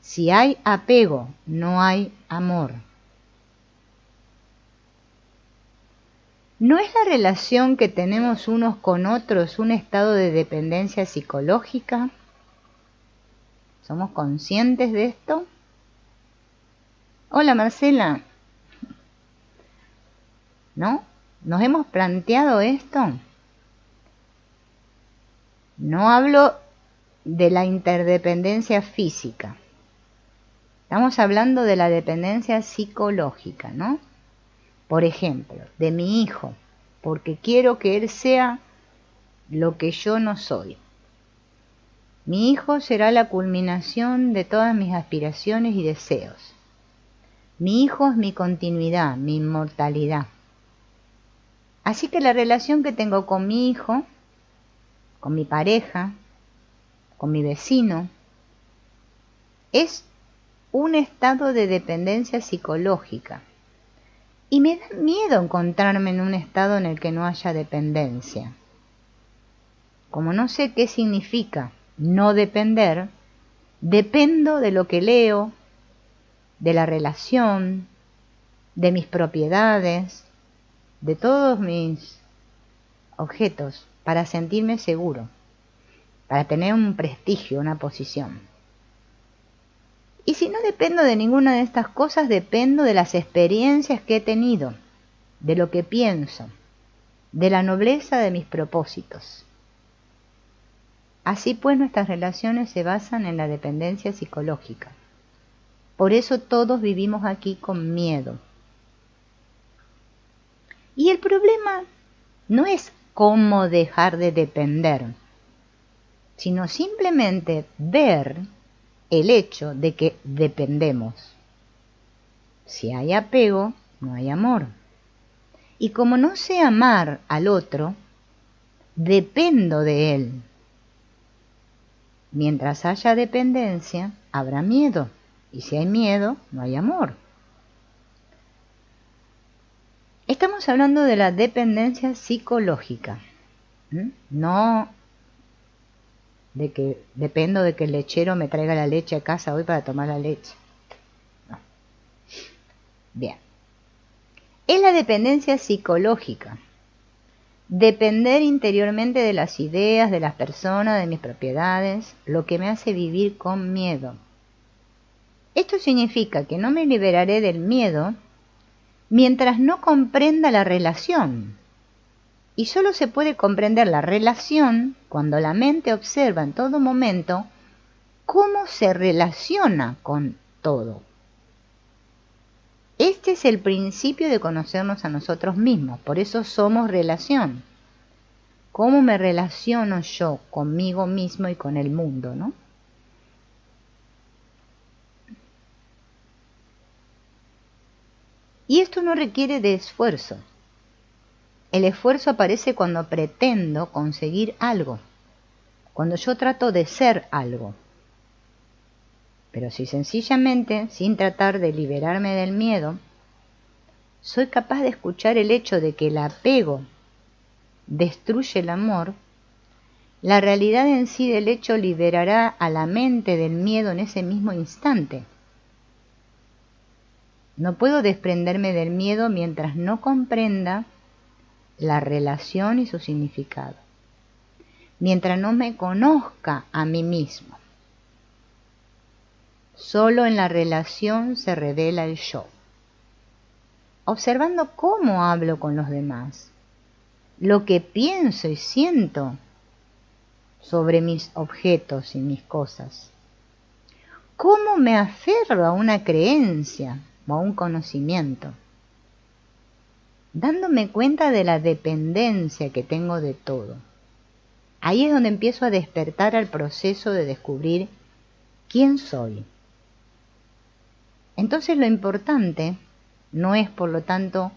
Si hay apego, no hay amor. ¿No es la relación que tenemos unos con otros un estado de dependencia psicológica? ¿Somos conscientes de esto? Hola Marcela. ¿No? ¿Nos hemos planteado esto? No hablo de la interdependencia física. Estamos hablando de la dependencia psicológica, ¿no? Por ejemplo, de mi hijo, porque quiero que él sea lo que yo no soy. Mi hijo será la culminación de todas mis aspiraciones y deseos. Mi hijo es mi continuidad, mi inmortalidad. Así que la relación que tengo con mi hijo, con mi pareja, con mi vecino, es un estado de dependencia psicológica. Y me da miedo encontrarme en un estado en el que no haya dependencia. Como no sé qué significa no depender, dependo de lo que leo, de la relación, de mis propiedades, de todos mis objetos, para sentirme seguro, para tener un prestigio, una posición. Y si no dependo de ninguna de estas cosas, dependo de las experiencias que he tenido, de lo que pienso, de la nobleza de mis propósitos. Así pues, nuestras relaciones se basan en la dependencia psicológica. Por eso todos vivimos aquí con miedo. Y el problema no es cómo dejar de depender, sino simplemente ver el hecho de que dependemos. Si hay apego, no hay amor. Y como no sé amar al otro, dependo de él. Mientras haya dependencia, habrá miedo. Y si hay miedo, no hay amor. Estamos hablando de la dependencia psicológica. No de que dependo de que el lechero me traiga la leche a casa hoy para tomar la leche. No. Bien. Es la dependencia psicológica. Depender interiormente de las ideas, de las personas, de mis propiedades, lo que me hace vivir con miedo. Esto significa que no me liberaré del miedo mientras no comprenda la relación. Y solo se puede comprender la relación cuando la mente observa en todo momento cómo se relaciona con todo. Este es el principio de conocernos a nosotros mismos, por eso somos relación. ¿Cómo me relaciono yo conmigo mismo y con el mundo, no? Y esto no requiere de esfuerzo. El esfuerzo aparece cuando pretendo conseguir algo, cuando yo trato de ser algo. Pero si sencillamente, sin tratar de liberarme del miedo, soy capaz de escuchar el hecho de que el apego destruye el amor, la realidad en sí del hecho liberará a la mente del miedo en ese mismo instante. No puedo desprenderme del miedo mientras no comprenda la relación y su significado, mientras no me conozca a mí mismo. Solo en la relación se revela el yo. Observando cómo hablo con los demás, lo que pienso y siento sobre mis objetos y mis cosas, cómo me aferro a una creencia o a un conocimiento, dándome cuenta de la dependencia que tengo de todo. Ahí es donde empiezo a despertar al proceso de descubrir quién soy. Entonces lo importante no es, por lo tanto,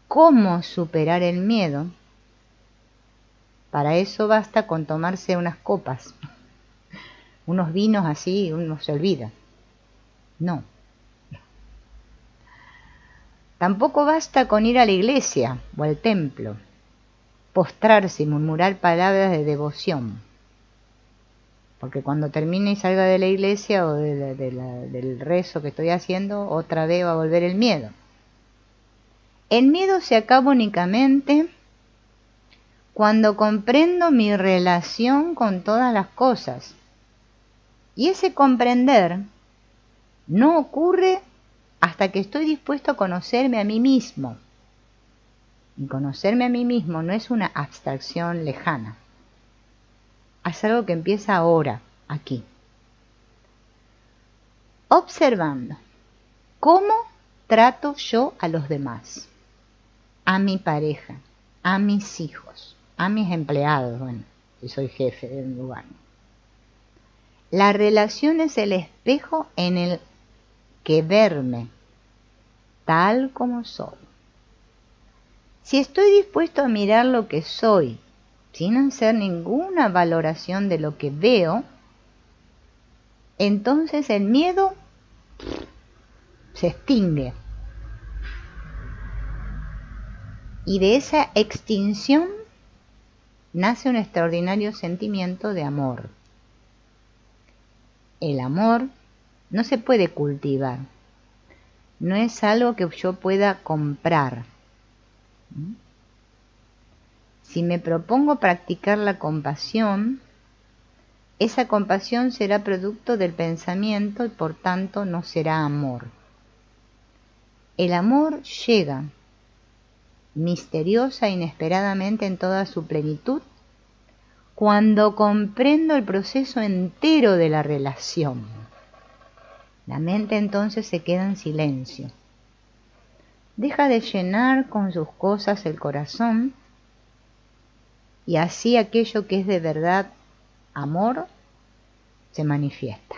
cómo superar el miedo. Para eso basta con tomarse unas copas, unos vinos así, uno se olvida. No. Tampoco basta con ir a la iglesia o al templo, postrarse y murmurar palabras de devoción. Porque cuando termine y salga de la iglesia o del rezo que estoy haciendo, otra vez va a volver el miedo. El miedo se acaba únicamente cuando comprendo mi relación con todas las cosas. Y ese comprender no ocurre hasta que estoy dispuesto a conocerme a mí mismo. Y conocerme a mí mismo no es una abstracción lejana. Es algo que empieza ahora, aquí. Observando cómo trato yo a los demás, a mi pareja, a mis hijos, a mis empleados, bueno, si soy jefe de un lugar. La relación es el espejo en el que verme tal como soy. Si estoy dispuesto a mirar lo que soy, sin hacer ninguna valoración de lo que veo, entonces el miedo se extingue. Y de esa extinción nace un extraordinario sentimiento de amor. El amor no se puede cultivar, no es algo que yo pueda comprar. Si me propongo practicar la compasión, esa compasión será producto del pensamiento y por tanto no será amor. El amor llega misteriosa e inesperadamente en toda su plenitud cuando comprendo el proceso entero de la relación. La mente entonces se queda en silencio. Deja de llenar con sus cosas el corazón y así aquello que es de verdad amor se manifiesta.